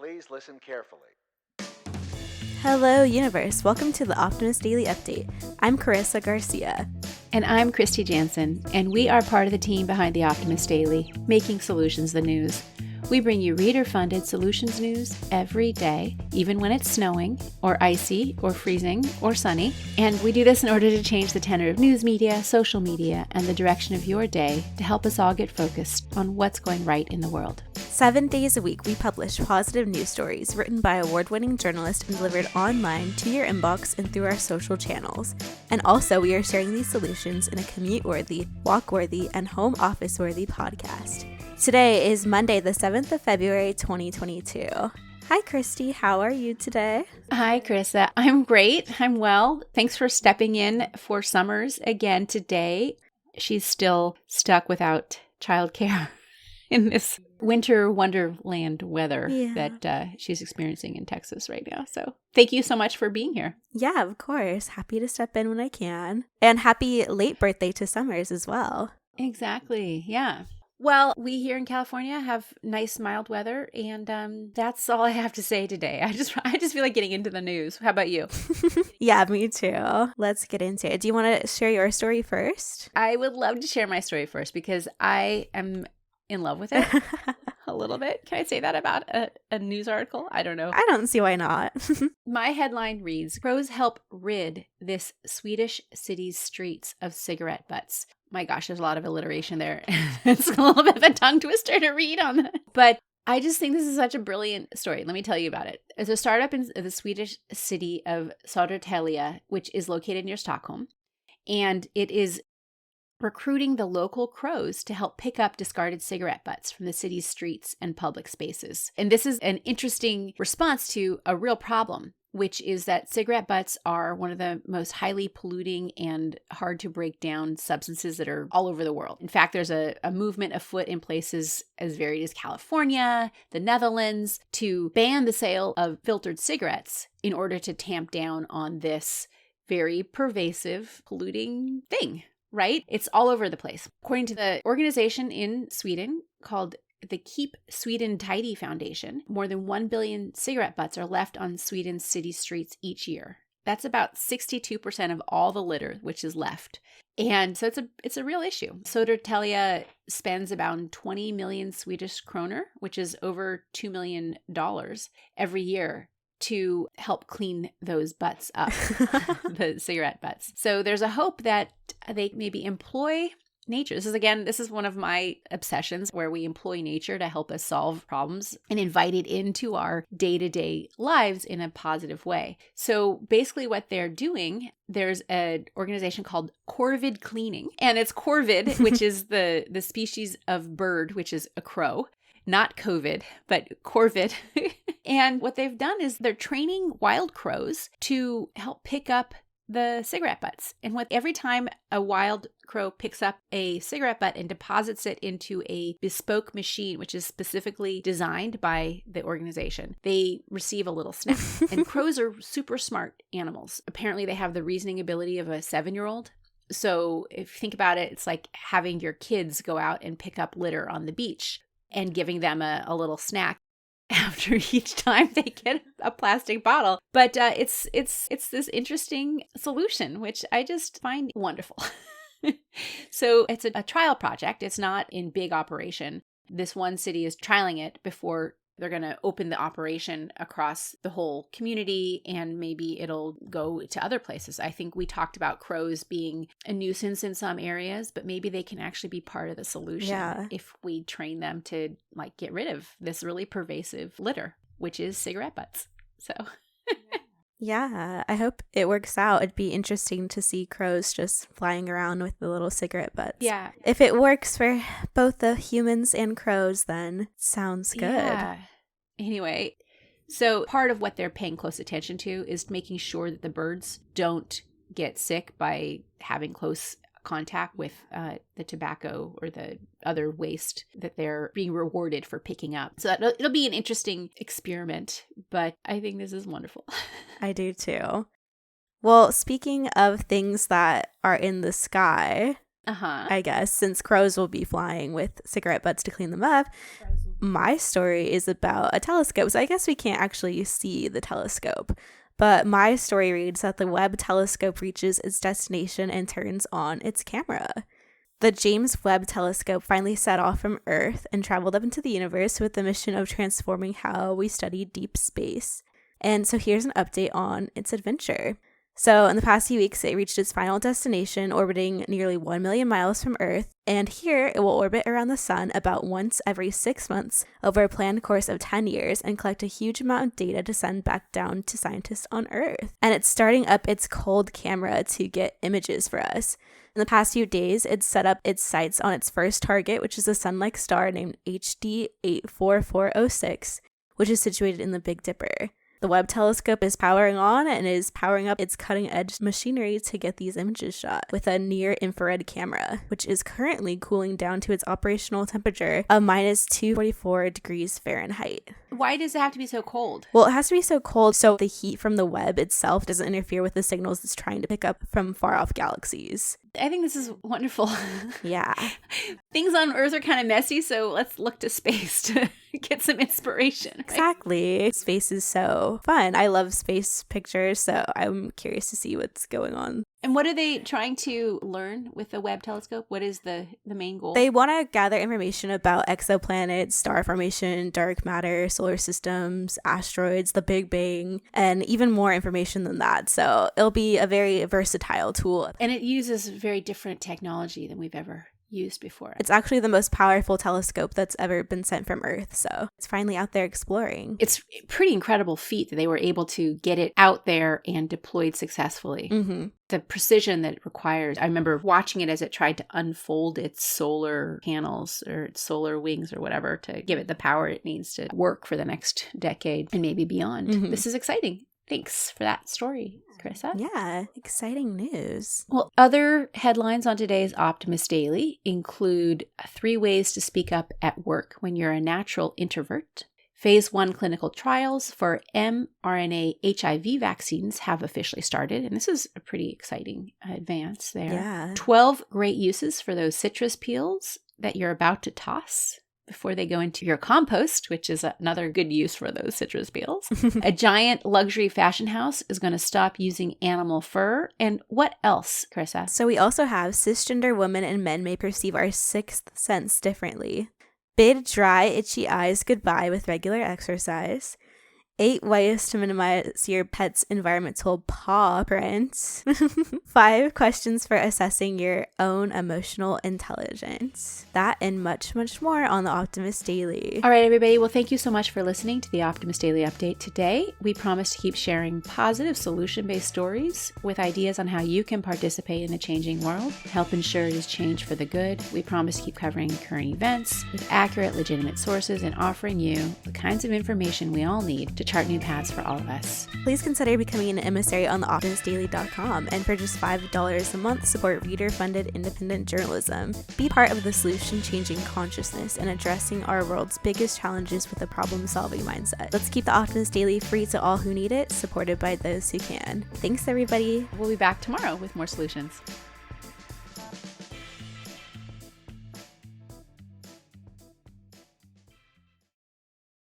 Please listen carefully. Hello, universe. Welcome to the Optimist Daily Update. I'm Carissa Garcia. And I'm Kristy Jansen, and we are part of the team behind the Optimist Daily, making solutions the news. We bring you reader-funded solutions news every day, even when it's snowing, or icy, or freezing, or sunny. And we do this in order to change the tenor of news media, social media, and the direction of your day to help us all get focused on what's going right in the world. 7 days a week, we publish positive news stories written by award-winning journalists and delivered online to your inbox and through our social channels. And also, we are sharing these solutions in a commute-worthy, walk-worthy, and home office-worthy podcast. Today is Monday, the 7th of February, 2022. Hi, Kristy. How are you today? Hi, Carissa. I'm great. I'm well. Thanks for stepping in for Summers again today. She's still stuck without childcare in this winter wonderland weather that she's experiencing in Texas right now. So thank you so much for being here. Yeah, of course. Happy to step in when I can. And happy late birthday to Summers as well. Exactly. Yeah. Well, we here in California have nice mild weather, and that's all I have to say today. I just feel like getting into the news. How about you? Yeah, me too. Let's get into it. Do you want to share your story first? I would love to share my story first because I am in love with it a little bit. Can I say that about a news article? I don't know. I don't see why not. My headline reads, "Crows help rid this Swedish city's streets of cigarette butts." My gosh, there's a lot of alliteration there. It's a little bit of a tongue twister to read on that. But I just think this is such a brilliant story. Let me tell you about it. It's a startup in the Swedish city of Södertälje, which is located near Stockholm. And it is recruiting the local crows to help pick up discarded cigarette butts from the city's streets and public spaces. And this is an interesting response to a real problem, which is that cigarette butts are one of the most highly polluting and hard to break down substances that are all over the world. In fact, there's a movement afoot in places as varied as California, the Netherlands, to ban the sale of filtered cigarettes in order to tamp down on this very pervasive, polluting thing. Right? It's all over the place. According to the organization in Sweden called the Keep Sweden Tidy Foundation, more than 1 billion cigarette butts are left on Sweden's city streets each year. That's about 62% of all the litter which is left. And so it's a real issue. Södertälje spends about 20 million Swedish kroner, which is over $2 million every year, to help clean those butts up, the cigarette butts. So there's a hope that they maybe employ nature. This is one of my obsessions, where we employ nature to help us solve problems and invite it into our day-to-day lives in a positive way. So basically what they're doing, there's an organization called Corvid Cleaning, and it's Corvid, which is the species of bird, which is a crow. Not COVID, but Corvid. And what they've done is they're training wild crows to help pick up the cigarette butts. And every time a wild crow picks up a cigarette butt and deposits it into a bespoke machine, which is specifically designed by the organization, they receive a little snack. And crows are super smart animals. Apparently, they have the reasoning ability of a 7-year-old. So if you think about it, it's like having your kids go out and pick up litter on the beach and giving them a little snack after each time they get a plastic bottle. But it's this interesting solution, which I just find wonderful. So it's a trial project. It's not in big operation. This one city is trialing it before they're going to open the operation across the whole community, and maybe it'll go to other places. I think we talked about crows being a nuisance in some areas, but maybe they can actually be part of the solution if we train them to get rid of this really pervasive litter, which is cigarette butts. So yeah, I hope it works out. It'd be interesting to see crows just flying around with the little cigarette butts. Yeah. If it works for both the humans and crows, then sounds good. Yeah. Anyway, so part of what they're paying close attention to is making sure that the birds don't get sick by having close contact with the tobacco or the other waste that they're being rewarded for picking up. So it'll be an interesting experiment, but I think this is wonderful. I do too. Well, speaking of things that are in the sky, I guess, since crows will be flying with cigarette butts to clean them up, My story is about a telescope, so I guess we can't actually see the telescope. But my story reads that the Webb telescope reaches its destination and turns on its camera. The James Webb telescope finally set off from Earth and traveled up into the universe with the mission of transforming how we study deep space. And so here's an update on its adventure. So in the past few weeks, it reached its final destination, orbiting nearly 1 million miles from Earth. And here it will orbit around the sun about once every 6 months over a planned course of 10 years and collect a huge amount of data to send back down to scientists on Earth. And it's starting up its cold camera to get images for us. In the past few days, it's set up its sights on its first target, which is a sun-like star named HD 84406, which is situated in the Big Dipper. The Webb telescope is powering on and is powering up its cutting-edge machinery to get these images shot with a near-infrared camera, which is currently cooling down to its operational temperature of minus 244 degrees Fahrenheit. Why does it have to be so cold? Well, it has to be so cold so the heat from the Webb itself doesn't interfere with the signals it's trying to pick up from far-off galaxies. I think this is wonderful. Yeah. Things on Earth are kind of messy, so let's look to space to get some inspiration. Right? Exactly. Space is so fun. I love space pictures, so I'm curious to see what's going on. And what are they trying to learn with the Webb telescope? What is the main goal? They want to gather information about exoplanets, star formation, dark matter, solar systems, asteroids, the Big Bang, and even more information than that. So it'll be a very versatile tool. And it uses very different technology than we've ever used before. It's actually the most powerful telescope that's ever been sent from Earth, so it's finally out there exploring. It's a pretty incredible feat that they were able to get it out there and deployed successfully. Mm-hmm. The precision that it requires. I remember watching it as it tried to unfold its solar panels or its solar wings or whatever to give it the power it needs to work for the next decade and maybe beyond. Mm-hmm. This is exciting. Thanks for that story, Carissa. Yeah, exciting news. Well, other headlines on today's Optimist Daily include 3 ways to speak up at work when you're a natural introvert. Phase 1 clinical trials for mRNA HIV vaccines have officially started, and this is a pretty exciting advance there. Yeah. 12 great uses for those citrus peels that you're about to toss before they go into your compost, which is another good use for those citrus peels. A giant luxury fashion house is going to stop using animal fur. And what else, Carissa? So we also have cisgender women and men may perceive our sixth sense differently. Bid dry, itchy eyes goodbye with regular exercise. 8 ways to minimize your pet's environmental paw prints. 5 questions for assessing your own emotional intelligence. That and much, much more on the Optimist Daily. All right, everybody. Well, thank you so much for listening to the Optimist Daily Update today. We promise to keep sharing positive solution-based stories with ideas on how you can participate in a changing world, help ensure it is changed for the good. We promise to keep covering current events with accurate, legitimate sources and offering you the kinds of information we all need to chart new paths for all of us. Please consider becoming an emissary on the optimistdaily.com, and for just $5 a month, support reader-funded independent journalism. Be part of the solution-changing consciousness and addressing our world's biggest challenges with a problem-solving mindset. Let's keep the Optimist Daily free to all who need it, supported by those who can. Thanks, everybody. We'll be back tomorrow with more solutions.